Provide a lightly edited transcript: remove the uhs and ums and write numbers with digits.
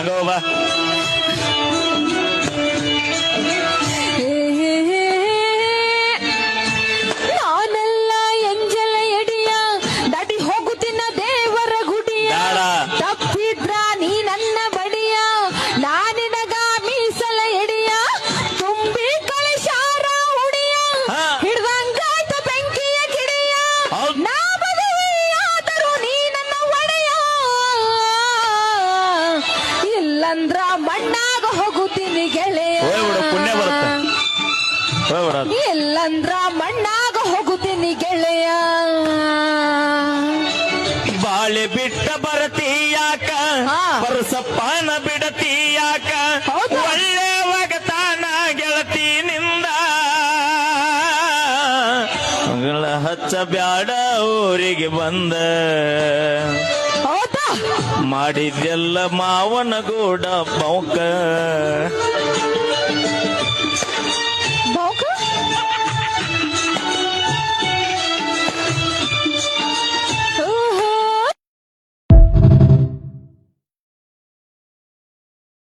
ಹಂಗೋವ ನಾನೆಲ್ಲ ಎಂಜಲ ಎಡಿಯ ದಾಟಿ ಹೋಗುತ್ತಿನ ದೇವರ ಗುಡಿಯ ತಪ್ಪಿದ್ರ ನೀ ನನ್ನ ಬಡಿಯ ನಾನಿನಗ ಮೀಸಲ ಎಡಿಯ ತುಂಬಿ ಕಳಿಸಾರ ಹುಡಿಯ ಹಿಡ್ದಂಗಾಯ್ತ ಬೆಂಕಿಯ ಕಿಡಿಯ ನಾ ಬದುವೆಯಾದರೂ ನೀ ನನ್ನ ಒಡೆಯ ಇಲ್ಲಂದ್ರ ಮಣ್ಣಾಗ ಹೋಗುತ್ತೀನಿ ಗೆಳೆಯ ಪುಣ್ಯ ಬರುತ್ತೆ ಇಲ್ಲಂದ್ರ ಮಣ್ಣಾಗ ಹೋಗುತ್ತೀನಿ ಗೆಳೆಯ ಬಾಳೆ ಬಿಟ್ಟ ಬರತೀಯಾಕ ಪರಸಪ್ಪನ ಬಿಡತೀಯಾಕ ಒಳ್ಳೆ ಒಗತಾನ ಗೆಳತಿನಿಂದ ಮಗಳ ಹಚ್ಚ ಬ್ಯಾಡ ಊರಿಗೆ ಬಂದ ಹೌದಾ ಮಾಡಿದ್ದೆಲ್ಲ ಮಾವನ ಗೂಡ ಬೌಕ